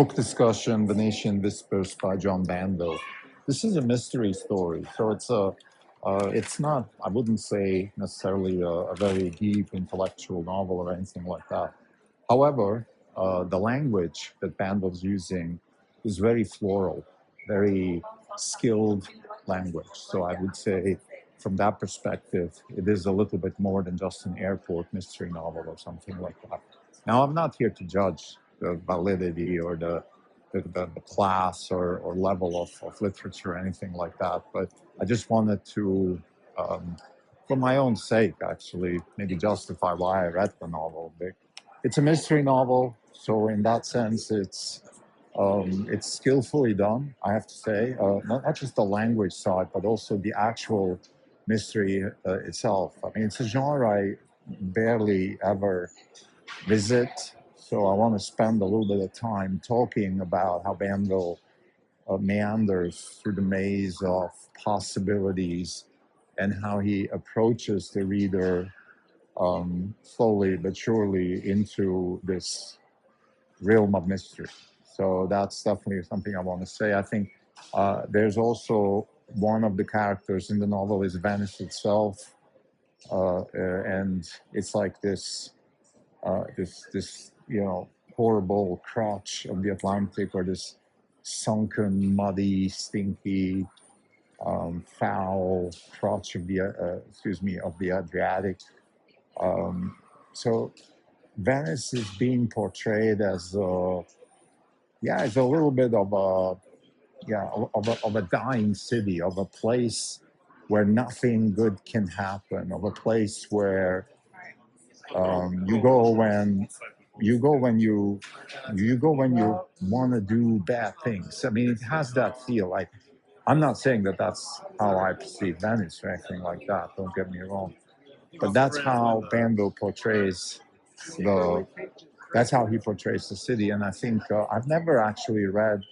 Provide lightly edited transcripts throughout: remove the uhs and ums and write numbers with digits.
Book discussion, Venetian Vespers by John Banville. This is a mystery story, so it's not, I wouldn't say necessarily a very deep intellectual novel or anything like that. However, the language that Banville's using is very floral, very skilled language. So I would say from that perspective, it is a little bit more than just an airport mystery novel or something like that. Now, I'm not here to judge the validity or the class or level of literature or anything like that, but I just wanted to, for my own sake, actually, maybe justify why I read the novel. It's a mystery novel, so in that sense, it's skillfully done, I have to say. Not just the language side, but also the actual mystery itself. I mean, it's a genre I barely ever visit, so I want to spend a little bit of time talking about how Banville meanders through the maze of possibilities and how he approaches the reader slowly but surely into this realm of mystery. So that's definitely something I want to say. I think there's also one of the characters in the novel is Venice itself, and it's like this horrible crotch of the Atlantic, or this sunken, muddy, stinky, foul crotch of the Adriatic. Um, so Venice is being portrayed as it's a little bit of a dying city, of a place where nothing good can happen, of a place where you go when you want to do bad things. I mean, it has that feel. Like, I'm not saying that that's how I perceive Venice or anything like that. Don't get me wrong, but that's how Banville portrays the. That's how he portrays the city, and I think I've never actually read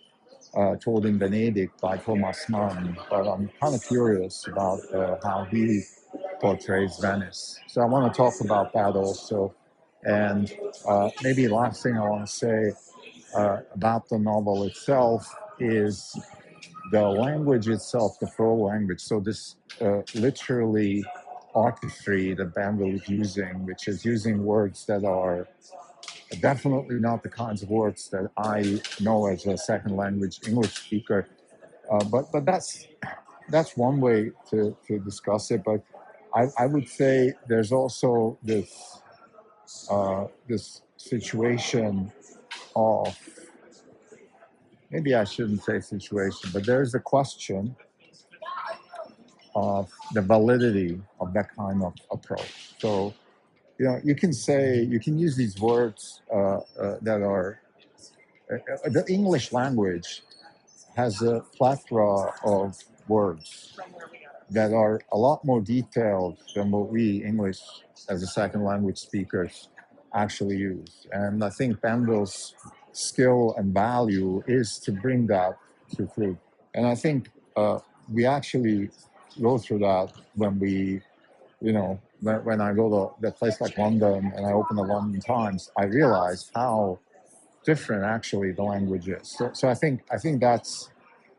Told in Venedig by Thomas Mann, but I'm kind of curious about how he portrays Venice. So I want to talk about that also. And maybe last thing I want to say about the novel itself is the language itself, the floral language. So this literally artistry that Banville is using, which is using words that are definitely not the kinds of words that I know as a second language English speaker. But that's one way to discuss it. But I would say there's also this situation of, maybe I shouldn't say situation, but there's a question of the validity of that kind of approach. So you can use these words that are the English language has a plethora of words that are a lot more detailed than what we English as a second language speakers actually use. And I think Banville's skill and value is to bring that to fruit. And I think we actually go through that when when I go to a place like London and I open the London Times, I realize how different actually the language is. So I think that's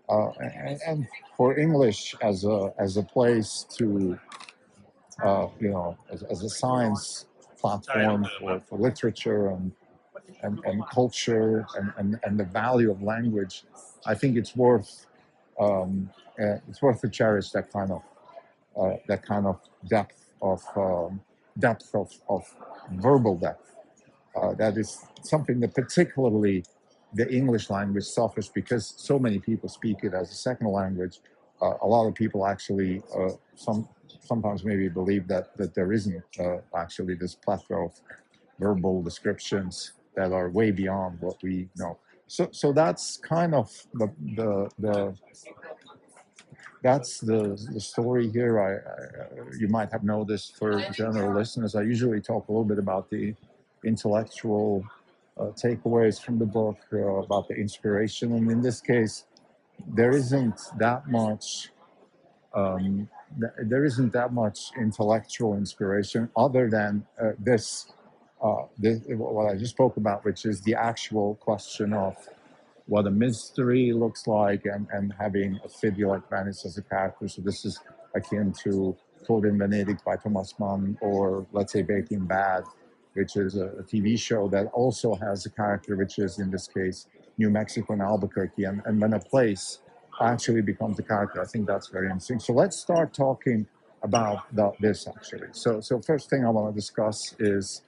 and for English as a place to as a science platform for literature and culture and the value of language, I think it's worth to cherish that kind of depth of verbal depth. That is something that particularly the English language suffers because so many people speak it as a second language. A lot of people actually sometimes maybe believe that there isn't actually this plethora of verbal descriptions that are way beyond what we know. So that's kind of the that's the story here. You might have noticed, for general listeners, I usually talk a little bit about the intellectual takeaways from the book, about the inspiration, and in this case, there isn't that much. There isn't that much intellectual inspiration other than this what I just spoke about, which is the actual question of what a mystery looks like, and having a city like Venice as a character. So this is akin to Code in Venedig by Thomas Mann, or let's say Breaking Bad, which is a TV show that also has a character, which is in this case New Mexico and Albuquerque. And when a place actually becomes a character, I think that's very interesting. So let's start talking about this actually. So first thing I want to discuss is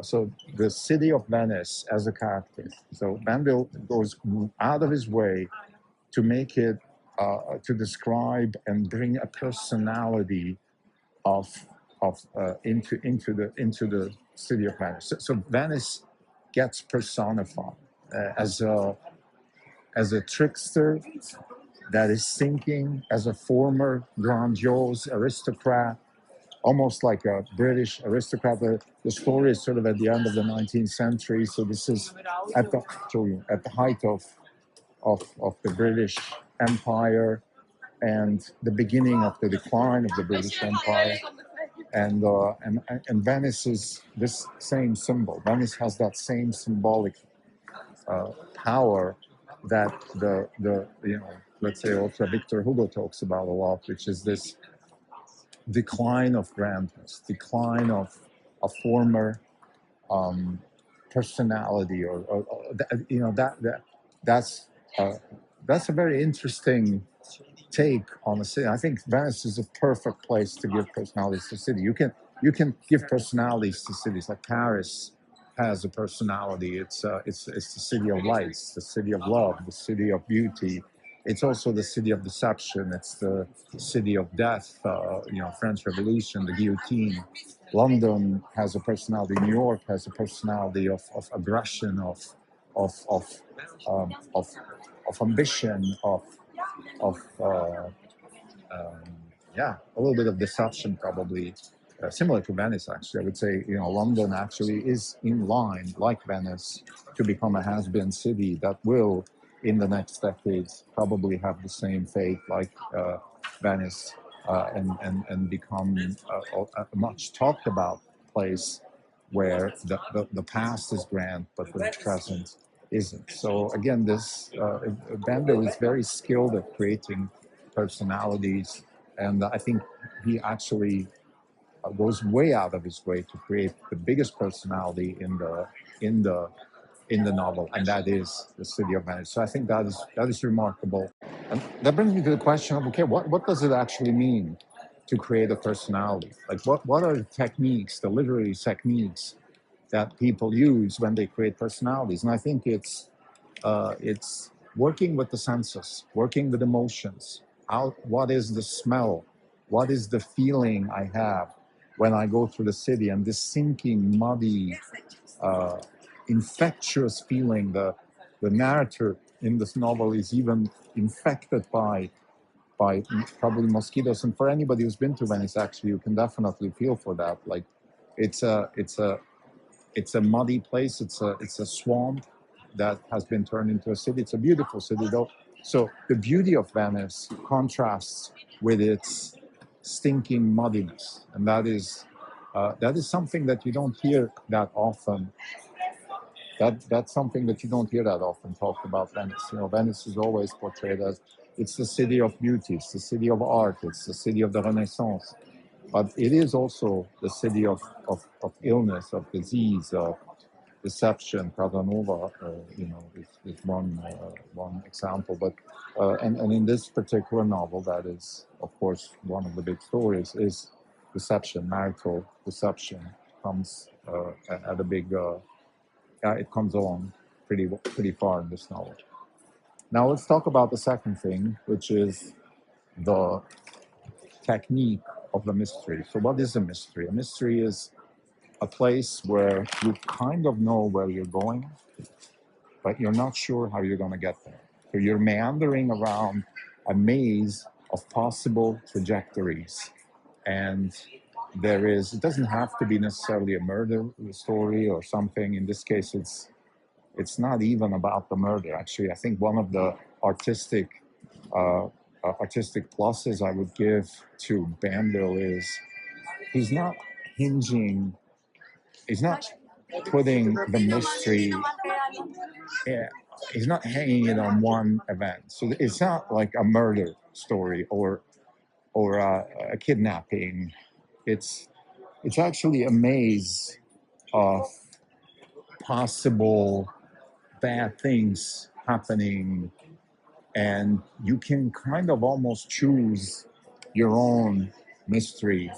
so the city of Venice as a character. So Banville goes out of his way to make it, to describe and bring a personality of into the city of Venice. So Venice gets personified as a trickster that is thinking, as a former grandiose aristocrat, almost like a British aristocrat. The story is sort of at the end of the 19th century, so this is at the height of the British Empire and the beginning of the decline of the British Empire. And Venice is this same symbol. Venice has that same symbolic power that the let's say also Victor Hugo talks about a lot, which is this decline of grandness, decline of a former personality, or that's that's a very interesting take on a city. I think Venice is a perfect place to give personalities to city. You can give personalities to cities. Like Paris has a personality. It's the city of lights, the city of love, the city of beauty. It's also the city of deception. It's the city of death. French Revolution, the guillotine. London has a personality. New York has a personality of aggression, of of um, of, of ambition, of a little bit of deception, probably similar to Venice. Actually, I would say London actually is in line, like Venice, to become a has-been city that will, in the next decades, probably have the same fate like Venice, and become a much talked about place where the past is grand, but the present isn't. So again, this Banville is very skilled at creating personalities, and I think he actually goes way out of his way to create the biggest personality in the in the novel, and that is the city of Venice. So I think that is remarkable, and that brings me to the question of, okay, what does it actually mean to create a personality? Like what are the techniques, the literary techniques that people use when they create personalities? And I think it's working with the senses, working with emotions. What is the smell? What is the feeling I have when I go through the city? And this sinking, muddy, uh, infectious feeling. The narrator in this novel is even infected by probably mosquitoes. And for anybody who's been to Venice, actually, you can definitely feel for that. Like it's a muddy place. It's a swamp that has been turned into a city. It's a beautiful city, though. So the beauty of Venice contrasts with its stinking muddiness, and that is something that you don't hear that often. That's something that you don't hear that often talked about Venice. Venice is always portrayed as it's the city of beauty, it's the city of art, it's the city of the Renaissance. But it is also the city of illness, of disease, of deception. Casanova, is one example. But and in this particular novel, that is, of course, one of the big stories is deception, marital deception comes at a big. It comes along pretty far in this novel. Now let's talk about the second thing, which is the technique of the mystery. So what is a mystery? A mystery is a place where you kind of know where you're going, but you're not sure how you're going to get there. So you're meandering around a maze of possible trajectories. And it doesn't have to be necessarily a murder story or something. In this case, it's not even about the murder. Actually, I think one of the uh, artistic pluses I would give to Banville is he's not hinging, he's not putting the mystery he's not hanging it on one event. So it's not like a murder story or a kidnapping. It's actually a maze of possible bad things happening, and you can kind of almost choose your own mystery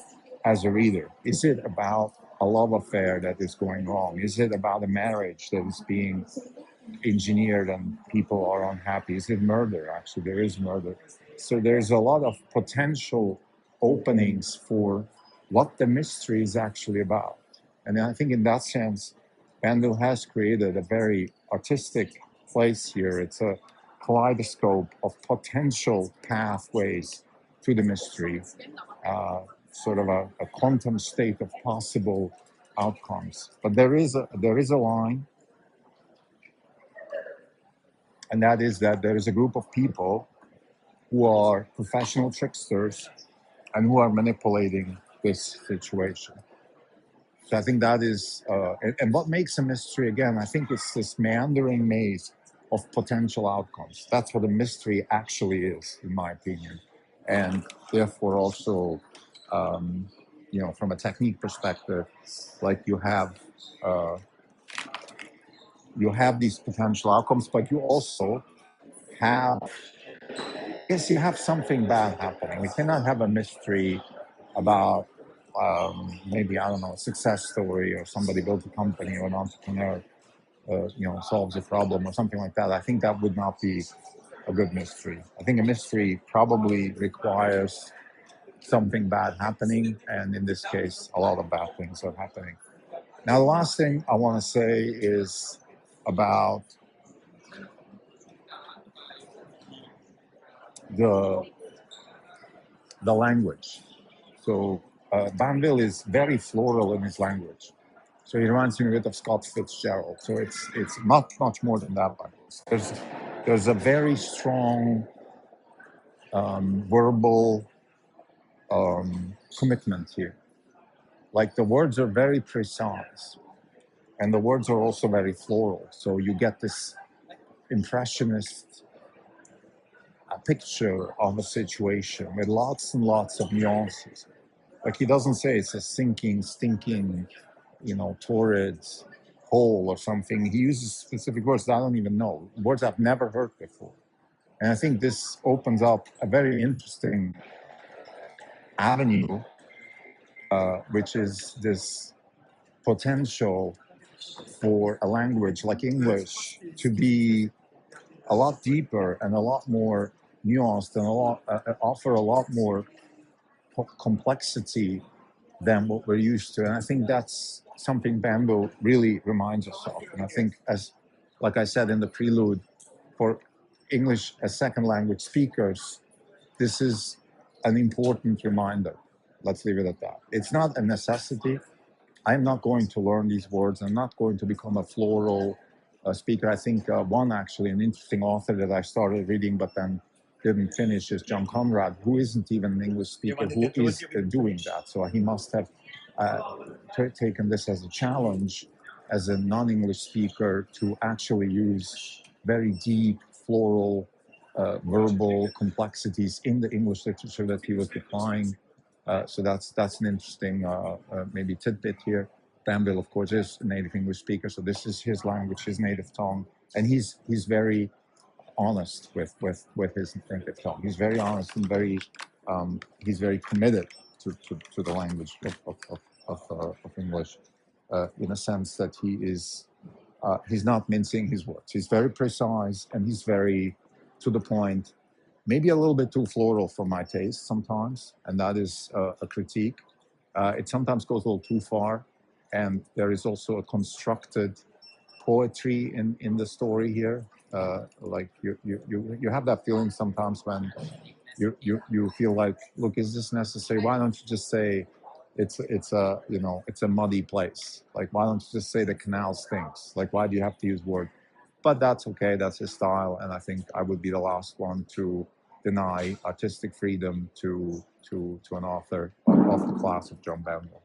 as a reader. Is it about a love affair that is going wrong? Is it about a marriage that is being engineered and people are unhappy? Is it murder? Actually, there is murder. So there's a lot of potential openings for what the mystery is actually about. And I think in that sense, Banville has created a very artistic place here. It's a kaleidoscope of potential pathways to the mystery, sort of a quantum state of possible outcomes. But there is a line, and that is that there is a group of people who are professional tricksters and who are manipulating this situation. So I think that is, and what makes a mystery again, I think it's this meandering maze of potential outcomes. That's what a mystery actually is, in my opinion. And therefore also, um, from a technique perspective, like uh, you have these potential outcomes, but you also have, yes, you have something bad happening. We cannot have a mystery about maybe, I don't know, a success story or somebody built a company or an entrepreneur, solves a problem or something like that. I think that would not be a good mystery. I think a mystery probably requires something bad happening, and in this case, a lot of bad things are happening. Now, the last thing I want to say is about the the language. So Banville is very floral in his language. So he reminds me a bit of Scott Fitzgerald. So it's much more than that. There's a very strong verbal commitment here. Like the words are very precise, and the words are also very floral. So you get this impressionist picture of a situation with lots and lots of nuances. Like he doesn't say it's a sinking, stinking, torrid hole or something. He uses specific words that I don't even know, words I've never heard before. And I think this opens up a very interesting avenue, which is this potential for a language like English to be a lot deeper and a lot more nuanced and offer a lot more complexity than what we're used to. And I think that's something Banville really reminds us of. And I think, like I said in the prelude, for English as second language speakers, this is an important reminder. Let's leave it at that. It's not a necessity. I'm not going to learn these words. I'm not going to become a floral speaker. I think an interesting author that I started reading but then didn't finish is John Conrad, who isn't even an English speaker, who is doing that. So he must have taken this as a challenge as a non-English speaker to actually use very deep floral verbal complexities in the English literature that he was applying. So that's an interesting maybe tidbit here. Banville, of course, is a native English speaker, so this is his language, his native tongue, and he's very honest with his native tongue. He's very honest and he's very committed to the language of English, in a sense that he's not mincing his words. He's very precise and he's very to the point. Maybe a little bit too floral for my taste sometimes, and that is a critique. It sometimes goes a little too far, and there is also a constructed poetry in the story here. Like you have that feeling sometimes when you feel like, look, is this necessary? Why don't you just say it's a muddy place? Like, why don't you just say the canal stinks? Like, why do you have to use words? But that's okay. That's his style, and I think I would be the last one to deny artistic freedom to an author of the class of John Banville.